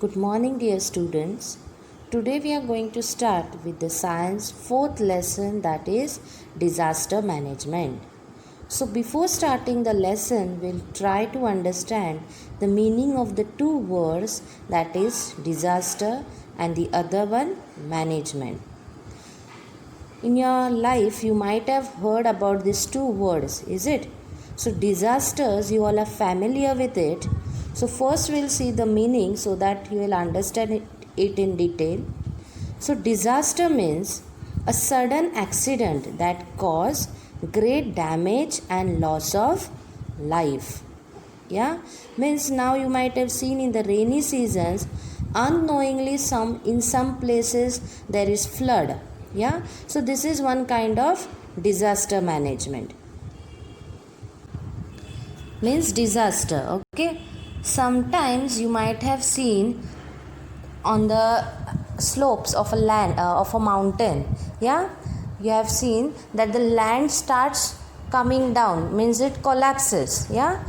Good morning, dear students. Today we are going to start with the science fourth lesson, that is disaster management. So, before starting the lesson, we'll try to understand the meaning of the two words, that is disaster and the other one management. In your life, you might have heard about these two words, is it? So, disasters, you all are familiar with it. So, first we'll see the meaning so that you will understand it in detail. So, disaster means a sudden accident that cause great damage and loss of life. Yeah, means now you might have seen in the rainy seasons, unknowingly in some places there is flood. Yeah, so this is one kind of disaster management. Means disaster. Okay, sometimes you might have seen on the slopes of a mountain. Yeah, you have seen that the land starts coming down, means it collapses. Yeah,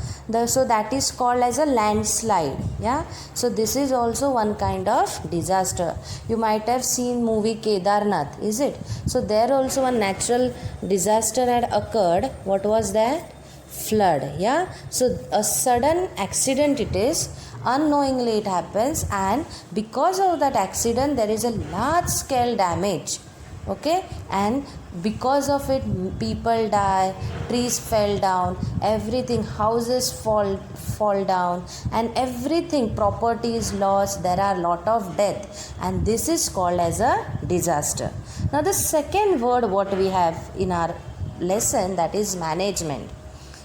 so that is called as a landslide. Yeah, so this is also one kind of disaster. You might have seen movie Kedarnath, is it? So there also a natural disaster had occurred. What was that? Flood. Yeah, so a sudden accident it is, unknowingly it happens, and because of that accident there is a large scale damage. Okay, and because of it people die, trees fell down, everything, houses fall down, and everything, property is lost, there are lot of death, and this is called as a disaster. Now the second word what we have in our lesson, that is management.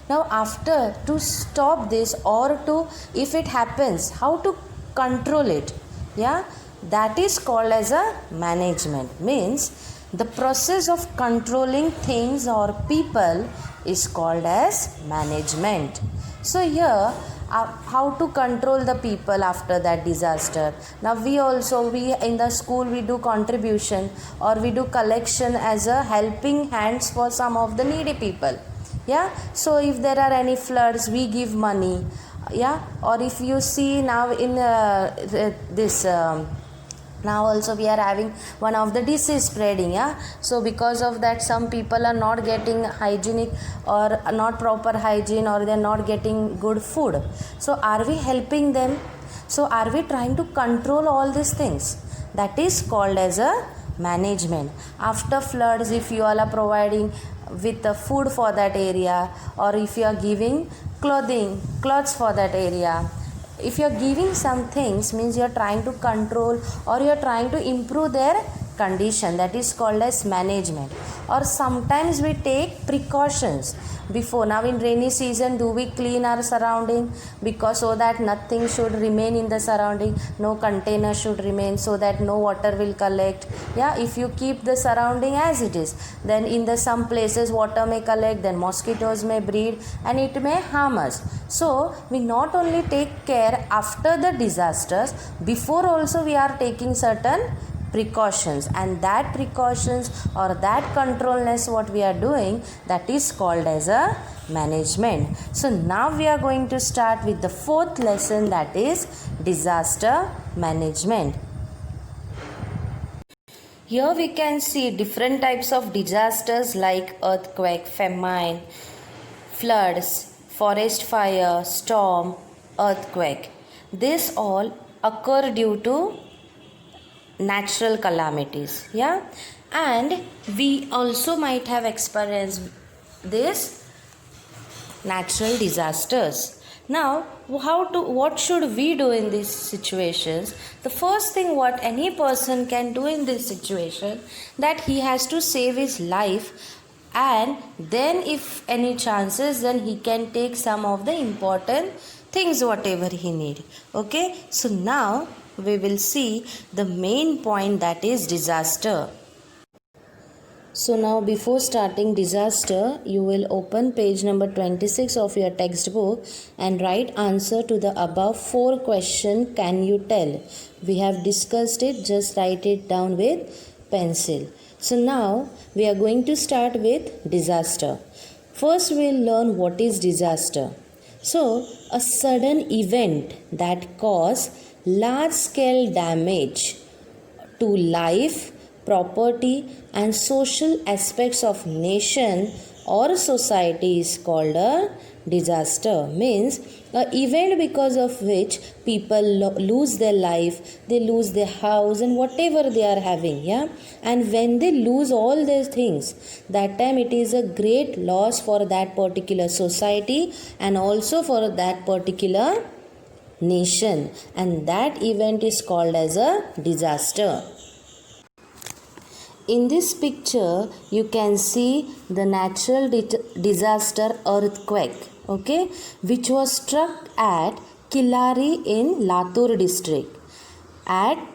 Now after, to stop this, or to, if it happens, how to control it, yeah, that is called as a management. Means the process of controlling things or people is called as management. So here how to control the people after that disaster. Now we in the school we do contribution, or we do collection as a helping hands for some of the needy people. Yeah, so if there are any floods we give money. Yeah, or if you see now in this now also we are having one of the disease spreading. Yeah, so because of that some people are not getting hygienic or not proper hygiene, or they are not getting good food. So are we helping them? So are we trying to control all these things? That is called as a management. After floods, if you all are providing with the food for that area, or if you are giving clothes for that area, if you are giving some things, means you are trying to control or you are trying to improve their condition. That is called as management. Or sometimes we take precautions before. Now in rainy season, do we clean our surrounding, because so that nothing should remain in the surrounding, no container should remain, so that no water will collect. Yeah, if you keep the surrounding as it is, then in the some places water may collect, then mosquitoes may breed and it may harm us. So we not only take care after the disasters, before also we are taking certain precautions, and that precautions or that controlness what we are doing, that is called as a management. So now we are going to start with the fourth lesson, that is disaster management. Here we can see different types of disasters like earthquake, famine, floods, forest fire, storm, earthquake. This all occur due to natural calamities. Yeah, and we also might have experienced this natural disasters. Now what should we do in these situations? The first thing what any person can do in this situation, that he has to save his life, and then if any chances, then he can take some of the important things whatever he need. Okay, so now we will see the main point, that is disaster. So now before starting disaster, you will open page number 26 of your textbook and write answer to the above 4 question, can you tell? We have discussed it, just write it down with pencil. So now we are going to start with disaster. First we will learn what is disaster. So a sudden event that cause large scale damage to life, property and social aspects of nation or society is called a disaster. Means a event because of which people lose their life, they lose their house and whatever they are having, yeah. And when they lose all these things, that time it is a great loss for that particular society and also for that particular nation, and that event is called as a disaster. In this picture you can see the natural disaster earthquake, okay, which was struck at Killari in Latur district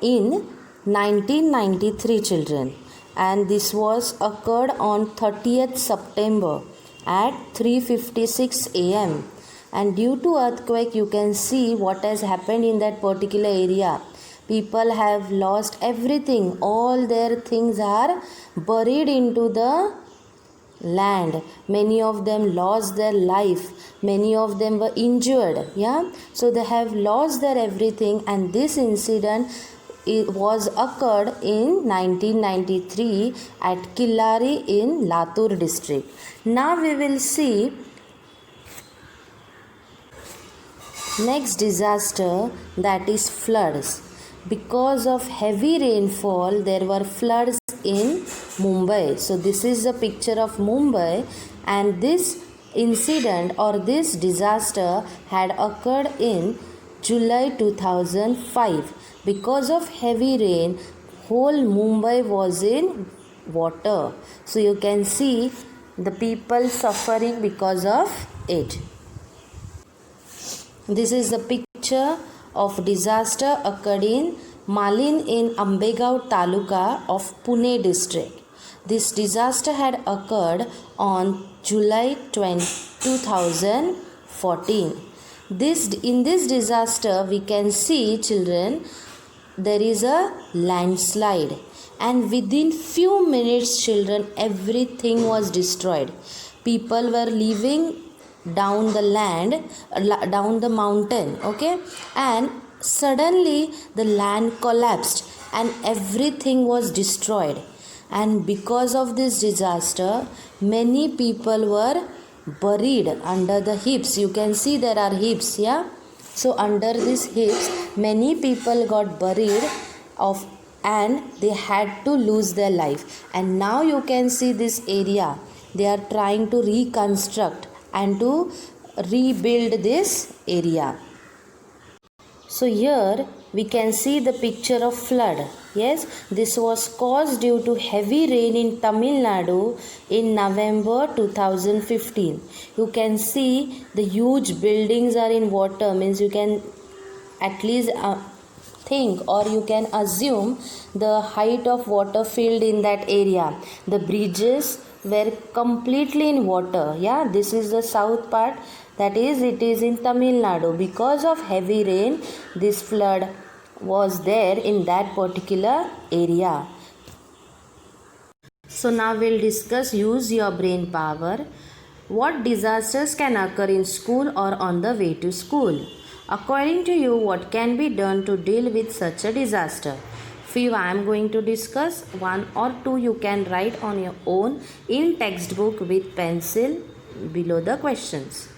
in 1993 children, and this was occurred on 30th September at 3:56 am. And due to earthquake you can see what has happened in that particular area. People have lost everything, all their things are buried into the land. Many of them lost their life, many of them were injured, yeah. So they have lost their everything, and this incident it was occurred in 1993 at Killari in Latur district. Now we will see next disaster, that is floods. Because of heavy rainfall there were floods in Mumbai. So this is a picture of Mumbai, and this incident or this disaster had occurred in July 2005. Because of heavy rain, whole Mumbai was in water. So you can see the people suffering because of it. This is the picture of disaster occurred in Malin in Ambegaon Taluka of Pune district. This disaster had occurred on July 2014. In this disaster we can see children, there is a landslide, and within few minutes children everything was destroyed. People were living down the mountain, okay, and suddenly the land collapsed and everything was destroyed. And because of this disaster many people were buried under the heaps. You can see there are heaps, yeah. So under these heaps many people got buried and they had to lose their life. And now you can see this area, they are trying to reconstruct and to rebuild this area. So here we can see the picture of flood. Yes, this was caused due to heavy rain in Tamil Nadu in November 2015. You can see the huge buildings are in water, means you can at least think or you can assume the height of water filled in that area. The bridges were completely in water, yeah. This is the south part, that is it is in Tamil Nadu. Because of heavy rain this flood was there in that particular area. So now we'll discuss use your brain power. What disasters can occur in school or on the way to school? According to you, what can be done to deal with such a disaster? Few I am going to discuss, one or two you can write on your own in textbook with pencil below the questions.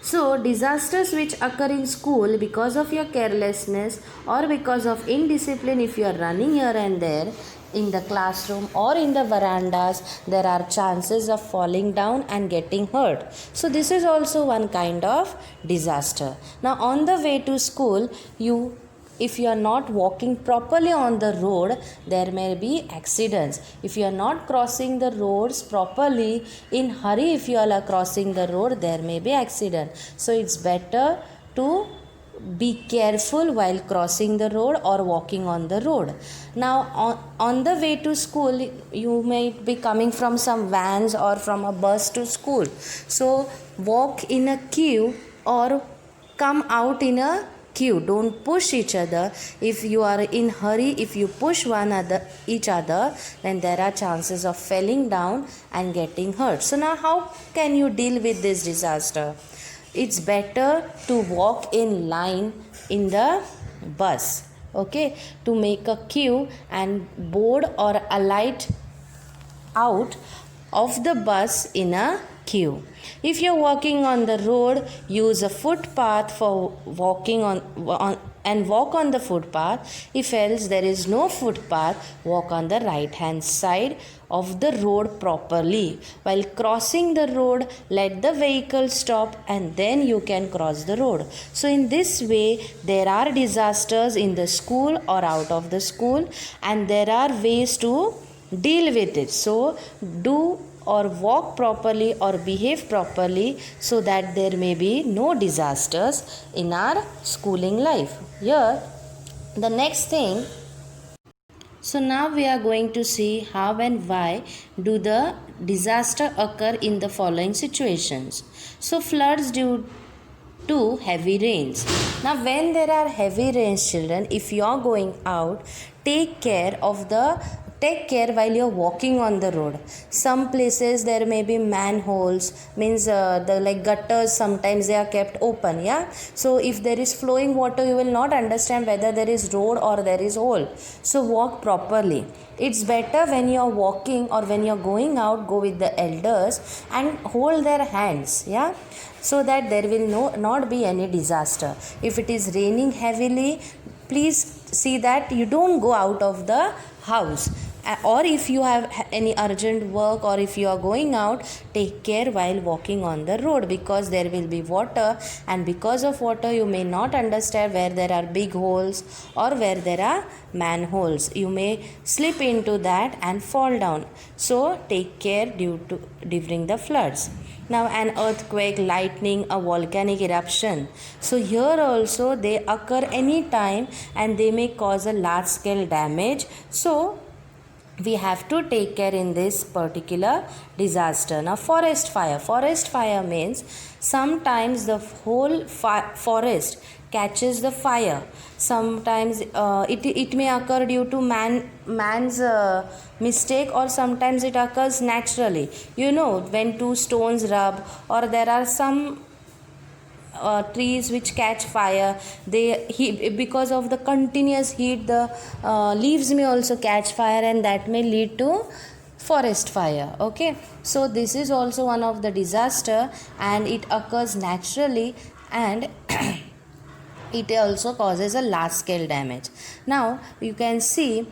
So disasters which occur in school because of your carelessness or because of indiscipline, if you are running here and there in the classroom or in the verandas, there are chances of falling down and getting hurt. So this is also one kind of disaster. Now on the way to school, if you are not walking properly on the road, there may be accidents. If you are not crossing the roads properly, in hurry if you are crossing the road, there may be accident. So it's better to be careful while crossing the road or walking on the road. Now on the way to school, you may be coming from some vans or from a bus to school. So walk in a queue or come out in a queue. Don't push each other. If you are in hurry, if you push each other, then there are chances of falling down and getting hurt. So now how can you deal with this disaster? It's better to walk in line in the bus. Okay, to make a queue and board or alight out of the bus in a queue. If you're walking on the road, use a footpath for walking on and walk on the footpath. If else there is no footpath, walk on the right hand side of the road properly. While crossing the road, let the vehicle stop and then you can cross the road. So in this way, there are disasters in the school or out of the school, and there are ways to deal with it. So do or walk properly or behave properly so that there may be no disasters in our schooling life. Here, the next thing. So now we are going to see how and why do the disaster occur in the following situations. So floods due to heavy rains. Now when there are heavy rains, children, if you are going out, take care while you're walking on the road. Some places there may be manholes, means the like gutters, sometimes they are kept open. Yeah, so if there is flowing water, you will not understand whether there is road or there is hole. So walk properly. It's better when you're walking or when you're going out, go with the elders and hold their hands. Yeah, so that there will not be any disaster. If it is raining heavily, please see that you don't go out of the house. Or if you have any urgent work or if you are going out, take care while walking on the road, because there will be water, and because of water you may not understand where there are big holes or where there are manholes. You may slip into that and fall down. So take care during the floods. Now an earthquake, lightning, a volcanic eruption. So here also they occur any time and they may cause a large scale damage. So we have to take care in this particular disaster. Now forest fire means sometimes the whole forest catches the fire. Sometimes it may occur due to man's mistake, or sometimes it occurs naturally. You know, when two stones rub, or there are some trees which catch fire, because of the continuous heat, the leaves may also catch fire, and that may lead to forest fire. Okay, so this is also one of the disaster, and it occurs naturally, and it also causes a large scale damage. Now you can see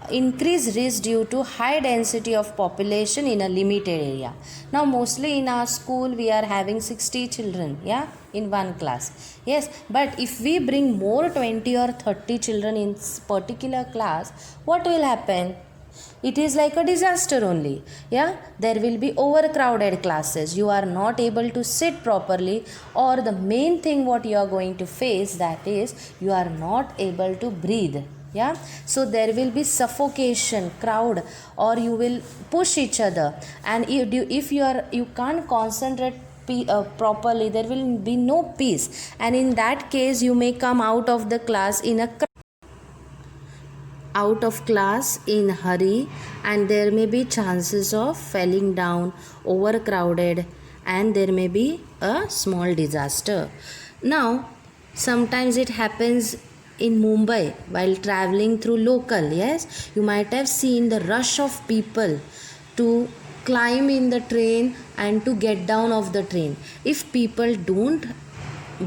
increased risk due to high density of population in a limited area. Now mostly in our school we are having 60 children, yeah, in one class. Yes, but if we bring more 20 or 30 children in particular class, what will happen? It is like a disaster only. Yeah, there will be overcrowded classes. You are not able to sit properly, or the main thing what you are going to face, that is you are not able to breathe. Yeah, so there will be suffocation, crowd, or you will push each other, and if you can't concentrate properly, there will be no peace, and in that case you may come out of the class in hurry, and there may be chances of falling down, overcrowded, and there may be a small disaster. Now sometimes it happens in Mumbai while traveling through local. Yes, you might have seen the rush of people to climb in the train and to get down of the train. If people don't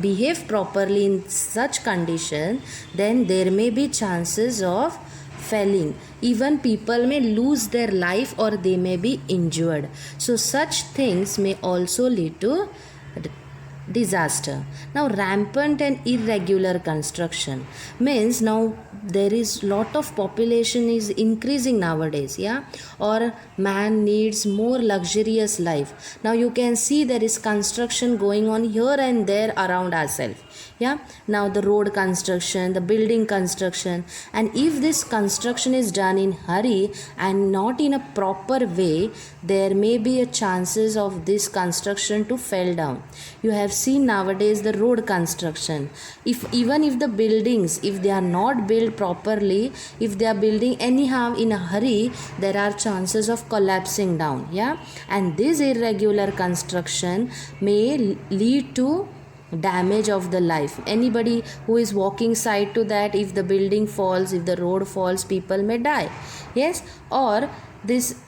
behave properly in such condition, then there may be chances of falling. Even people may lose their life, or they may be injured. So such things may also lead to disaster. Now rampant and irregular construction means now there is lot of population is increasing nowadays. Yeah, or man needs more luxurious life. Now you can see there is construction going on here and there around ourselves. Yeah, now the road construction, the building construction, and if this construction is done in hurry and not in a proper way, there may be a chances of this construction to fall down. You have seen nowadays the road construction. Even if the buildings, if they are not built properly, if they are building anyhow in a hurry, there are chances of collapsing down. Yeah, and this irregular construction may lead to damage of the life. Anybody who is walking side to that, if the building falls, if the road falls, people may die. Yes, or this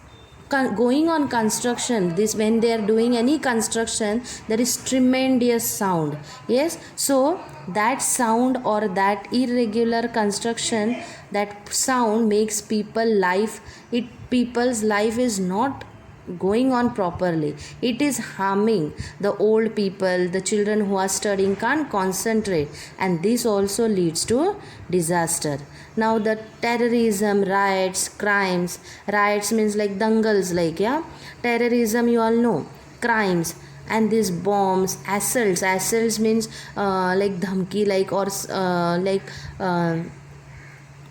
going on construction, this when they are doing any construction, there is tremendous sound. Yes, so that sound or that irregular construction, that sound makes people's life is not going on properly. It is harming the old people, the children who are studying can't concentrate, and this also leads to disaster. Now the terrorism, riots, crimes. Riots means like dangals, like, yeah, terrorism you all know, crimes, and these bombs, assaults means like dhamki, like, or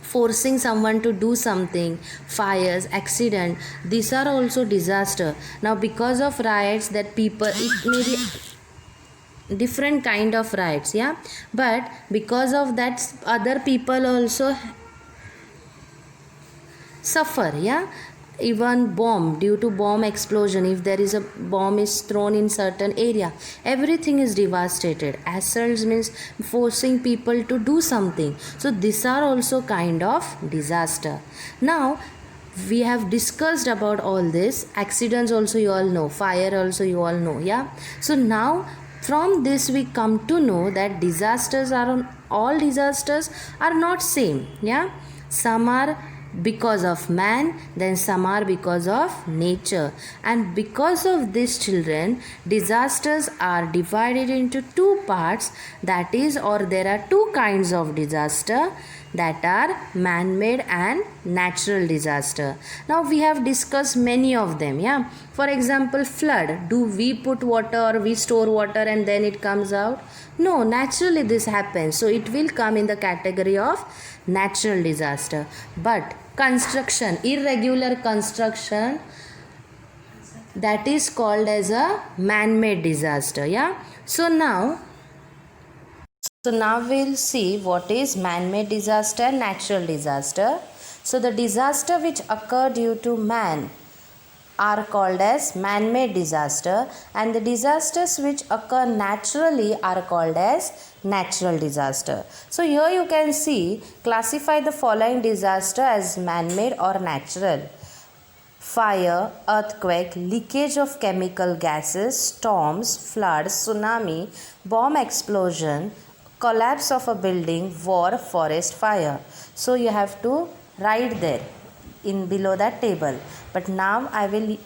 forcing someone to do something, fires, accident, these are also disaster. Now because of riots, that people, it may be different kind of riots, yeah, but because of that other people also suffer, yeah. Even bomb, due to bomb explosion, if there is a bomb is thrown in certain area, everything is devastated. Assaults means forcing people to do something, so these are also kind of disaster. Now we have discussed about all this. Accidents also you all know, fire also you all know, yeah. So now from this we come to know that disasters are all disasters are not same, yeah. Some are because of man, then some are because of nature, and because of this, children, disasters are divided into two parts, that is, or there are two kinds of disaster, that are man-made and natural disaster. Now we have discussed many of them, yeah. For example, flood. Do we put water or we store water and then it comes out? No, naturally this happens, so it will come in the category of natural disaster. But construction, irregular construction, that is called as a man-made disaster, yeah. So now we'll see what is man-made disaster, natural disaster. So the disaster which occur due to man are called as man-made disaster, and the disasters which occur naturally are called as natural disaster. So here you can see, classify the following disaster as man-made or natural: fire, earthquake, leakage of chemical gases, storms, floods, tsunami, bomb explosion, collapse of a building, war, forest fire. So you have to write there in below that table. But now I will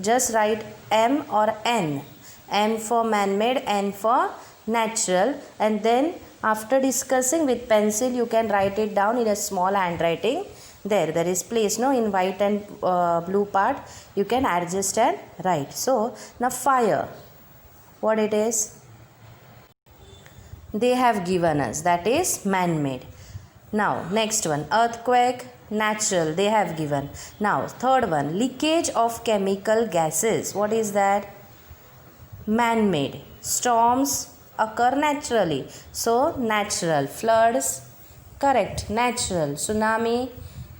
just write M or N. M for man-made, N for natural, and then after discussing with pencil you can write it down in a small handwriting. There is place, no, in white and blue part you can adjust and write. So now fire, what it is? They have given us, that is man-made. Now next one, earthquake, natural, they have given. Now third one, leakage of chemical gases, what is that? Man-made. Storms occur naturally, so natural. Floods, correct, natural. Tsunami,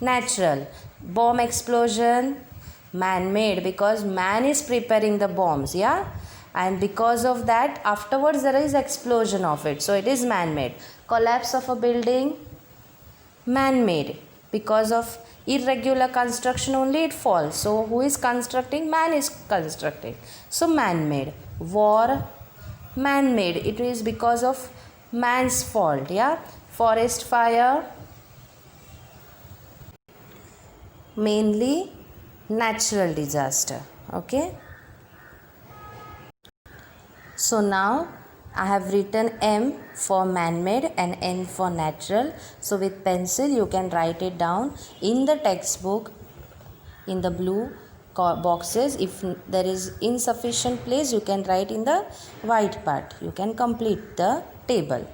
natural. Bomb explosion, man-made, because man is preparing the bombs, yeah, and because of that afterwards there is explosion of it, so it is man-made. Collapse of a building, man-made, because of irregular construction only it falls, so who is constructing? Man is constructing, so man-made. War, man-made, it is because of man's fault, yeah. Forest fire, mainly natural disaster, okay. So now I have written M for man-made and N for natural. So with pencil you can write it down in the textbook in the blue boxes. If there is insufficient place you can write in the white part. You can complete the table.